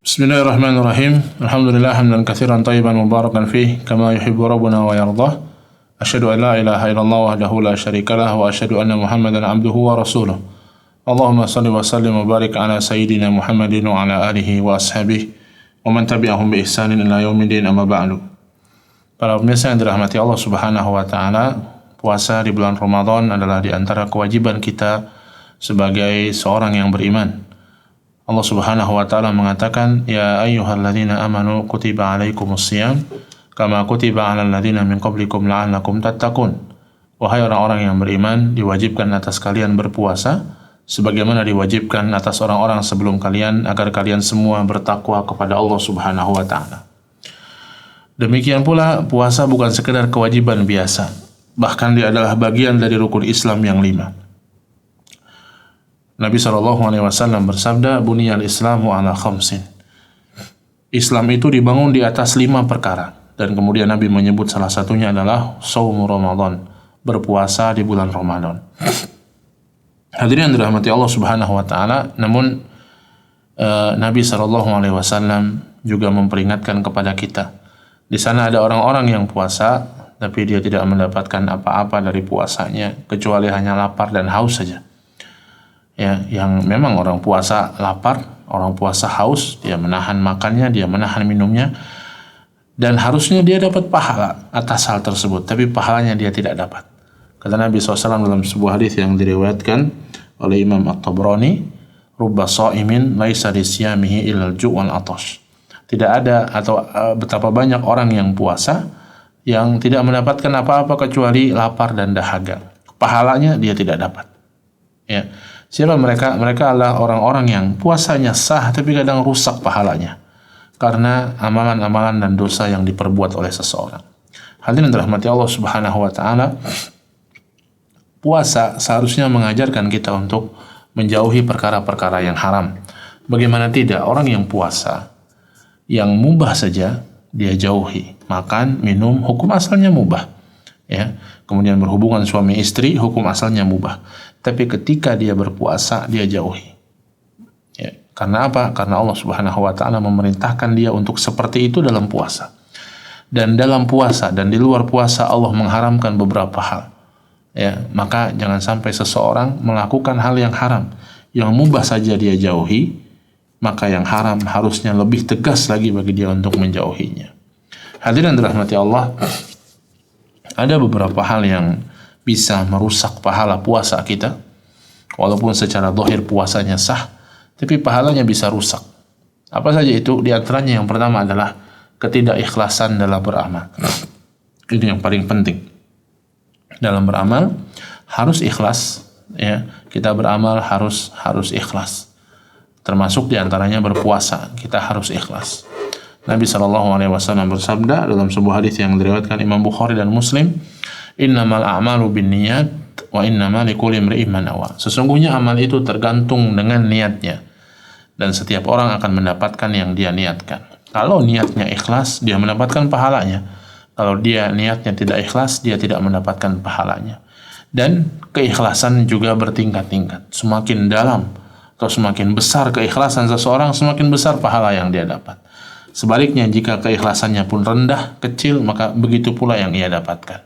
Bismillahirrahmanirrahim. Alhamdulillah hamdan katsiran thayyiban mubarakan fih kama yuhibbu rabbuna wa yardah. Asyhadu an la ilaha illallah wahdahu la syarikalah wa asyhadu anna Muhammadan abduhu wa rasuluh. Allahumma shalli wa sallim wa barik ala sayyidina Muhammadin wa ala alihi wa ashabihi wa man tabi'ahum bi ihsanin ila yaumiddin amma ba'du. Para pemirsa yang dirahmati Allah Subhanahu wa taala, puasa di bulan Ramadan adalah di antara kewajiban kita sebagai seorang yang beriman. Allah Subhanahu wa taala mengatakan, "Ya ayyuhalladzina amanu kutiba alaikumusiyam kama kutiba 'alal ladzina min qablikum la'allakum tattaqun." Wahai orang-orang yang beriman, diwajibkan atas kalian berpuasa sebagaimana diwajibkan atas orang-orang sebelum kalian agar kalian semua bertakwa kepada Allah Subhanahu wa taala. Demikian pula puasa bukan sekedar kewajiban biasa, bahkan dia adalah bagian dari rukun Islam yang 5. Nabi SAW bersabda, "Buniyal Islamu ala khamsin." Islam itu dibangun di atas 5 perkara. Dan kemudian Nabi menyebut salah satunya adalah Shaumu Ramadan, berpuasa di bulan Ramadan. Hadirin yang dirahmati Allah Subhanahu wa taala, namun Nabi SAW juga memperingatkan kepada kita. Di sana ada orang-orang yang puasa, tapi dia tidak mendapatkan apa-apa dari puasanya, kecuali hanya lapar dan haus saja. Ya, yang memang orang puasa lapar, orang puasa haus, dia menahan makannya, dia menahan minumnya, dan harusnya dia dapat pahala atas hal tersebut, tapi pahalanya dia tidak dapat. Kata Nabi SAW dalam sebuah hadis yang diriwayatkan oleh Imam At-Tabrani, "Rubba sha'imin laisa lisiyamihi illal ju' wal 'atash." Tidak ada atau betapa banyak orang yang puasa yang tidak mendapatkan apa-apa kecuali lapar dan dahaga. Pahalanya dia tidak dapat. Ya. Siapa mereka? Mereka adalah orang-orang yang puasanya sah tapi kadang rusak pahalanya karena amalan-amalan dan dosa yang diperbuat oleh seseorang. Hadirin dirahmati Allah Subhanahu wa taala, puasa seharusnya mengajarkan kita untuk menjauhi perkara-perkara yang haram. Bagaimana tidak, orang yang puasa yang mubah saja dia jauhi. Makan, minum, hukum asalnya mubah. Ya. Kemudian berhubungan suami istri, hukum asalnya mubah. Tapi ketika dia berpuasa, dia jauhi. Ya, karena apa? Karena Allah Subhanahu wa taala memerintahkan dia untuk seperti itu dalam puasa. Dan dalam puasa dan di luar puasa Allah mengharamkan beberapa hal. Ya, maka jangan sampai seseorang melakukan hal yang haram. Yang mubah saja dia jauhi, maka yang haram harusnya lebih tegas lagi bagi dia untuk menjauhinya. Hadirin dirahmati Allah, ada beberapa hal yang bisa merusak pahala puasa kita. Walaupun secara zahir puasanya sah, tapi pahalanya bisa rusak. Apa saja itu? Di antaranya yang pertama adalah ketidakikhlasan dalam beramal. Ini yang paling penting. Dalam beramal harus ikhlas, ya. Kita beramal harus ikhlas. Termasuk di antaranya berpuasa, kita harus ikhlas. Nabi SAW bersabda dalam sebuah hadis yang diriwayatkan Imam Bukhari dan Muslim, "Innamal a'malu binniyat wa innamal likulli imri'in ma nawa." Sesungguhnya amal itu tergantung dengan niatnya dan setiap orang akan mendapatkan yang dia niatkan. Kalau niatnya ikhlas, dia mendapatkan pahalanya. Kalau dia niatnya tidak ikhlas, dia tidak mendapatkan pahalanya. Dan keikhlasan juga bertingkat-tingkat. Semakin dalam atau semakin besar keikhlasan seseorang, semakin besar pahala yang dia dapat. Sebaliknya, jika keikhlasannya pun rendah, kecil, maka begitu pula yang ia dapatkan.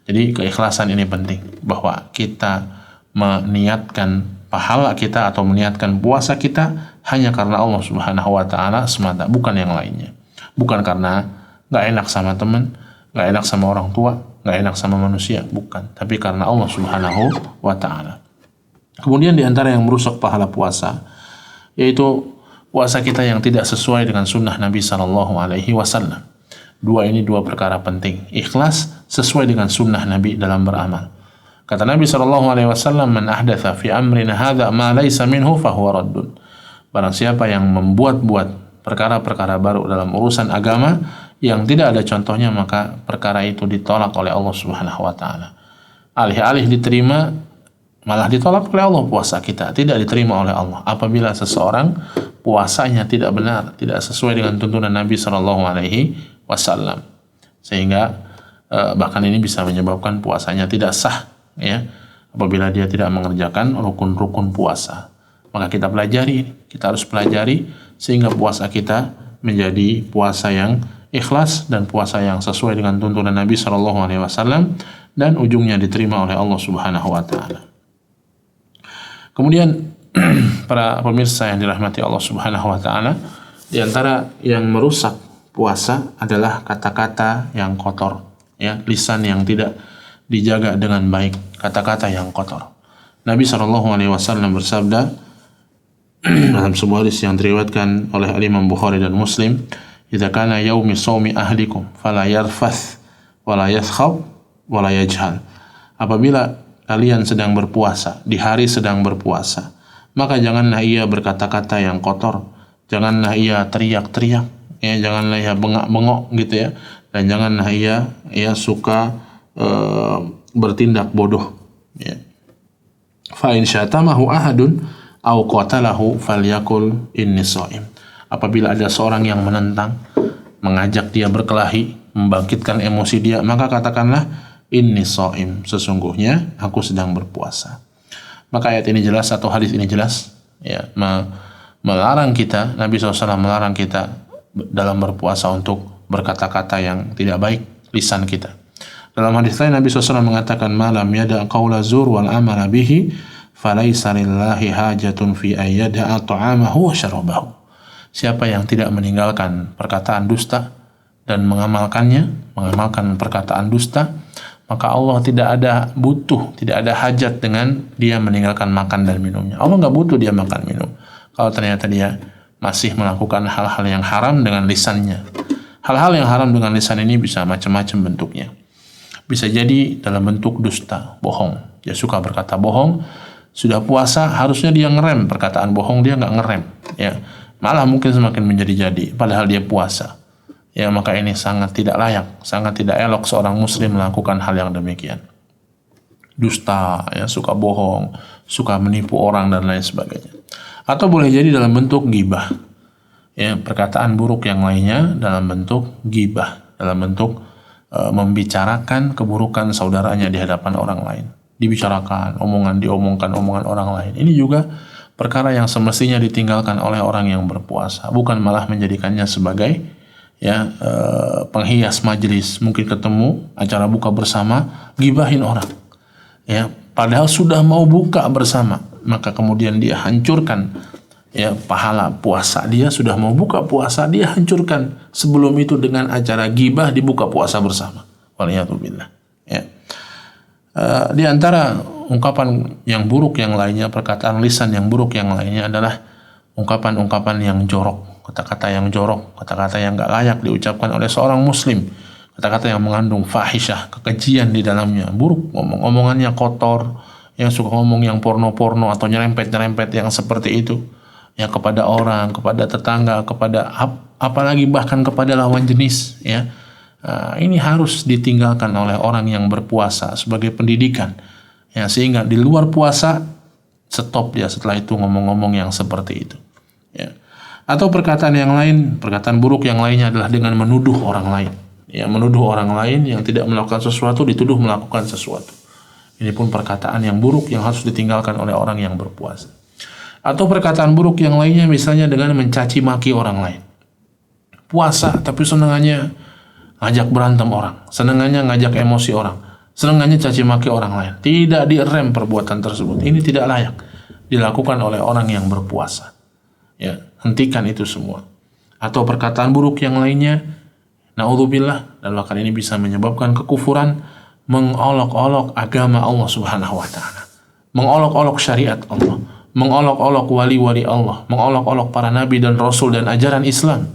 Jadi keikhlasan ini penting, bahwa kita meniatkan pahala kita atau meniatkan puasa kita hanya karena Allah Subhanahu wa taala semata, bukan yang lainnya. Bukan karena gak enak sama teman, gak enak sama orang tua, gak enak sama manusia, bukan. Tapi karena Allah Subhanahu wa taala. Kemudian di antara yang merusak pahala puasa, yaitu puasa kita yang tidak sesuai dengan sunnah Nabi SAW. Dua perkara penting. Ikhlas sesuai dengan sunnah Nabi dalam beramal. Kata Nabi SAW, "Man ahdatha fi amrina hadha ma laysa minhu fahuwa raddun." Barang siapa yang membuat-buat perkara-perkara baru dalam urusan agama yang tidak ada contohnya, maka perkara itu ditolak oleh Allah Subhanahu wa taala. Alih-alih diterima, malah ditolak oleh Allah puasa kita, tidak diterima oleh Allah. Apabila seseorang puasanya tidak benar, tidak sesuai dengan tuntunan Nabi SAW, sehingga bahkan ini bisa menyebabkan puasanya tidak sah, ya, apabila dia tidak mengerjakan rukun-rukun puasa. Maka kita pelajari, kita harus pelajari sehingga puasa kita menjadi puasa yang ikhlas dan puasa yang sesuai dengan tuntunan Nabi Shallallahu Alaihi Wasallam dan ujungnya diterima oleh Allah Subhanahu Wa Taala. Kemudian para pemirsa yang dirahmati Allah Subhanahu Wa Taala, di antara yang merusak puasa adalah kata-kata yang kotor, ya, lisan yang tidak dijaga dengan baik, kata-kata yang kotor. Nabi Shallallahu Alaihi Wasallam bersabda dalam sebuah hadis yang diriwayatkan oleh Imam Bukhari dan Muslim, "Idza kana yaumi shaumi ahlikum fala yarfath wala yaskhab wala yajhal." Apabila kalian sedang berpuasa, di hari sedang berpuasa, maka janganlah ia berkata-kata yang kotor, janganlah ia teriak-teriak, ya, janganlah ia bengak-bengok gitu ya, dan janganlah ia suka bertindak bodoh, ya. Fa in syatamahu ahadun aw qatalahu falyakul inni shaim. Apabila ada seorang yang menentang, mengajak dia berkelahi, membangkitkan emosi dia, maka katakanlah inni shaim, sesungguhnya aku sedang berpuasa. Maka ayat ini jelas atau hadis ini jelas, ya, melarang kita, Nabi SAW melarang kita dalam berpuasa untuk berkata-kata yang tidak baik lisan kita. Dalam hadis lain Nabi SAW mengatakan, malam yada qawla zur wal amala bihi falaysa lillahi hajatun fi ayyada'a ta'amahu wa syarabahu. Siapa yang tidak meninggalkan perkataan dusta dan mengamalkan perkataan dusta, maka Allah tidak ada hajat dengan dia meninggalkan makan dan minumnya. Allah nggak butuh dia makan minum kalau ternyata dia masih melakukan hal-hal yang haram dengan lisannya. Hal-hal yang haram dengan lisan ini bisa macam-macam bentuknya. Bisa jadi dalam bentuk dusta, bohong. Dia suka berkata bohong. Sudah puasa, harusnya dia ngerem perkataan bohong, dia nggak ngerem. Ya, malah mungkin semakin menjadi-jadi, padahal dia puasa. Ya, maka ini sangat tidak layak, sangat tidak elok seorang muslim melakukan hal yang demikian. Dusta, ya, suka bohong, suka menipu orang dan lain sebagainya. Atau boleh jadi dalam bentuk ghibah. Ya, perkataan buruk yang lainnya dalam bentuk ghibah, dalam bentuk membicarakan keburukan saudaranya di hadapan orang lain. Dibicarakan, diomongkan omongan orang lain. Ini juga perkara yang semestinya ditinggalkan oleh orang yang berpuasa, bukan malah menjadikannya sebagai penghias majelis. Mungkin ketemu acara buka bersama, gibahin orang, ya, padahal sudah mau buka bersama, maka kemudian dia hancurkan, ya, pahala puasa dia. Sudah mau buka puasa, dia hancurkan sebelum itu dengan acara gibah di buka puasa bersama. Waliyatubillah. Ya. Di antara ungkapan yang buruk yang lainnya, perkataan lisan yang buruk yang lainnya adalah ungkapan-ungkapan yang jorok, kata-kata yang jorok, kata-kata yang gak layak diucapkan oleh seorang muslim, kata-kata yang mengandung fahisyah, kekejian di dalamnya, buruk, omongannya kotor, yang suka ngomong yang porno-porno atau nyerempet-nyerempet yang seperti itu, ya, kepada orang, kepada tetangga, kepada apalagi bahkan kepada lawan jenis, ya. Ini harus ditinggalkan oleh orang yang berpuasa sebagai pendidikan, ya, sehingga di luar puasa stop dia setelah itu ngomong-ngomong yang seperti itu, ya. Atau perkataan yang lain, perkataan buruk yang lainnya adalah dengan menuduh orang lain, ya, menuduh orang lain yang tidak melakukan sesuatu dituduh melakukan sesuatu. Ini pun perkataan yang buruk yang harus ditinggalkan oleh orang yang berpuasa. Atau perkataan buruk yang lainnya misalnya dengan mencaci maki orang lain. Puasa tapi senangannya ngajak berantem orang, senangannya ngajak emosi orang, senangannya caci maki orang lain. Tidak direm perbuatan tersebut. Ini tidak layak dilakukan oleh orang yang berpuasa. Ya, hentikan itu semua. Atau perkataan buruk yang lainnya, naudzubillah, dan bahkan ini bisa menyebabkan kekufuran, mengolok-olok agama Allah Subhanahu wa taala, mengolok-olok syariat Allah, mengolok-olok wali-wali Allah, mengolok-olok para nabi dan rasul dan ajaran Islam.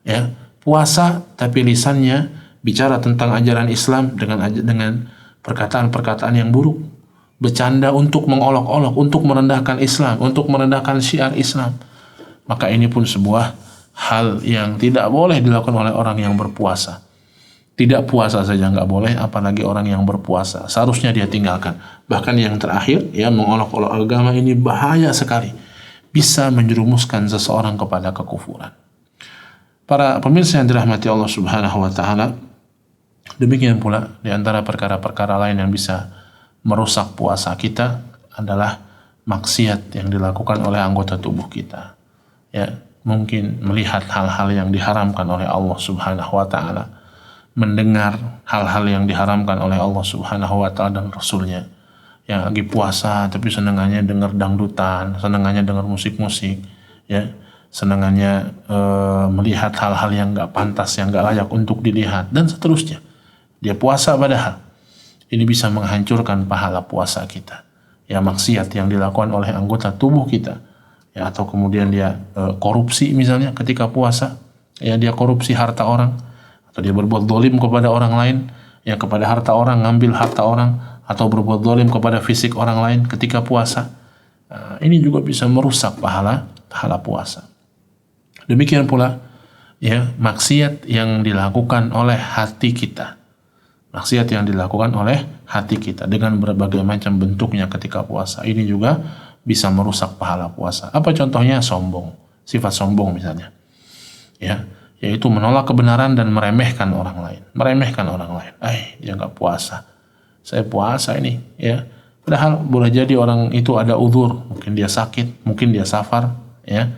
Ya, puasa tapi lisannya bicara tentang ajaran Islam dengan perkataan-perkataan yang buruk, bercanda untuk mengolok-olok, untuk merendahkan Islam, untuk merendahkan syiar Islam. Maka ini pun sebuah hal yang tidak boleh dilakukan oleh orang yang berpuasa. Tidak puasa saja nggak boleh, apalagi orang yang berpuasa. Seharusnya dia tinggalkan. Bahkan yang terakhir, ya, mengolok-olok agama ini bahaya sekali. Bisa menjerumuskan seseorang kepada kekufuran. Para pemirsa yang dirahmati Allah Subhanahu wa taala, demikian pula di antara perkara-perkara lain yang bisa merusak puasa kita adalah maksiat yang dilakukan oleh anggota tubuh kita. Ya, mungkin melihat hal-hal yang diharamkan oleh Allah Subhanahu wa taala, mendengar hal-hal yang diharamkan oleh Allah Subhanahu wa taala dan Rasulnya. Yang lagi puasa tapi senengannya dengar dangdutan, senengannya dengar musik-musik, ya, senengannya melihat hal-hal yang nggak pantas, yang nggak layak untuk dilihat, dan seterusnya. Dia puasa padahal ini bisa menghancurkan pahala puasa kita. Ya, maksiat yang dilakukan oleh anggota tubuh kita, ya, atau kemudian dia korupsi misalnya ketika puasa, ya, dia korupsi harta orang, atau dia berbuat zalim kepada orang lain, ya, kepada harta orang, ngambil harta orang, atau berbuat zalim kepada fisik orang lain ketika puasa. Ini juga bisa merusak pahala puasa. Demikian pula, ya, maksiat yang dilakukan oleh hati kita. Maksiat yang dilakukan oleh hati kita dengan berbagai macam bentuknya ketika puasa. Ini juga bisa merusak pahala puasa. Apa contohnya? Sombong. Sifat sombong misalnya. Ya, yaitu menolak kebenaran dan meremehkan orang lain. Meremehkan orang lain. Dia nggak puasa. Saya puasa ini, ya. Padahal boleh jadi orang itu ada uzur, mungkin dia sakit, mungkin dia safar, ya.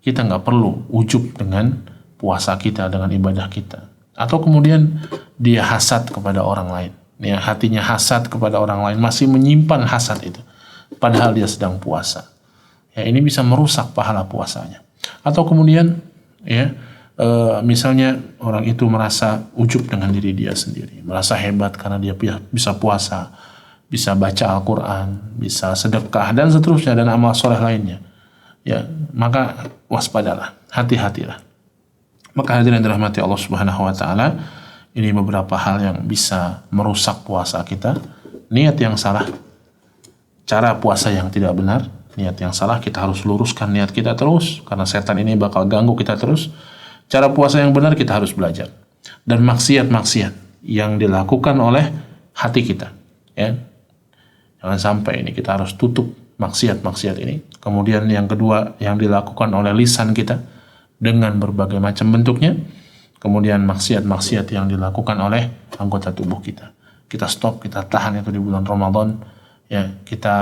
Kita nggak perlu ujub dengan puasa kita, dengan ibadah kita. Atau kemudian dia hasad kepada orang lain, ya, hatinya hasad kepada orang lain, masih menyimpan hasad itu, padahal dia sedang puasa. Ya, ini bisa merusak pahala puasanya. Atau kemudian, ya, misalnya orang itu merasa ujub dengan diri dia sendiri, merasa hebat karena dia bisa puasa, bisa baca Al-Quran, bisa sedekah, dan seterusnya, dan amal soleh lainnya. Ya, maka waspadalah, hati-hatilah. Maka hadirin dirahmati Allah Subhanahu wa taala, ini beberapa hal yang bisa merusak puasa kita. Niat yang salah, cara puasa yang tidak benar, niat yang salah, kita harus luruskan niat kita terus, karena setan ini bakal ganggu kita terus. Cara puasa yang benar kita harus belajar. Dan maksiat-maksiat yang dilakukan oleh hati kita, ya. Jangan sampai ini kita harus tutup maksiat-maksiat ini. Kemudian yang kedua, yang dilakukan oleh lisan kita dengan berbagai macam bentuknya. Kemudian maksiat-maksiat yang dilakukan oleh anggota tubuh kita. Kita stop, kita tahan itu di bulan Ramadan. Ya, kita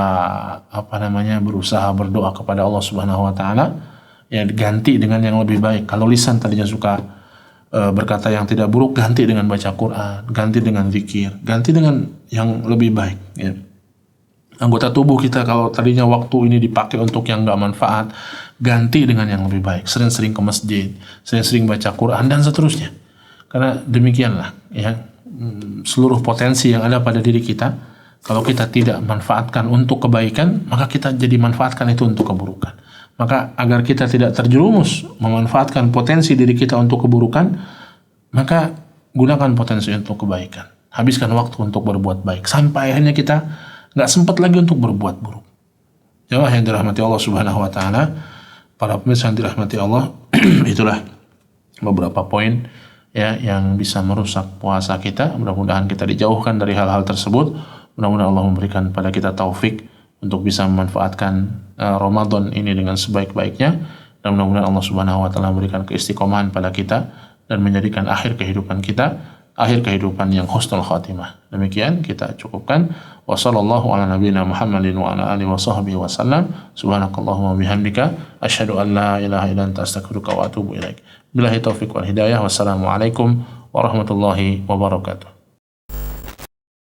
berusaha berdoa kepada Allah Subhanahu wa taala. Ya, ganti dengan yang lebih baik. Kalau lisan tadinya suka berkata yang tidak buruk, ganti dengan baca Quran, ganti dengan zikir, ganti dengan yang lebih baik. Ya. Anggota tubuh kita kalau tadinya waktu ini dipakai untuk yang nggak manfaat, ganti dengan yang lebih baik. Sering-sering ke masjid, sering-sering baca Quran, dan seterusnya. Karena demikianlah, ya, seluruh potensi yang ada pada diri kita, kalau kita tidak manfaatkan untuk kebaikan, maka kita jadi manfaatkan itu untuk keburukan. Maka agar kita tidak terjerumus memanfaatkan potensi diri kita untuk keburukan, maka gunakan potensi untuk kebaikan. Habiskan waktu untuk berbuat baik. Sampai akhirnya kita nggak sempat lagi untuk berbuat buruk. Jemaah yang dirahmati Allah Subhanahu wa taala, para pemirsa yang dirahmati Allah, itulah beberapa poin, ya, yang bisa merusak puasa kita. Mudah-mudahan kita dijauhkan dari hal-hal tersebut. Mudah-mudahan Allah memberikan pada kita taufik untuk bisa memanfaatkan Ramadan ini dengan sebaik-baiknya, dan mudah-mudahan Allah Subhanahu wa taala memberikan keistiqomahan pada kita dan menjadikan akhir kehidupan kita akhir kehidupan yang husnul khatimah. Demikian kita cukupkan. Wassallallahu ala nabiyina Muhammadin wa ala alihi wa sahbihi wasallam. Subhanakallahumma bihamdika asyhadu an la ilaha illa anta astaghfiruka wa atubu ilaik. Billahi taufiq wal hidayah. Wassalamualaikum warahmatullahi wabarakatuh.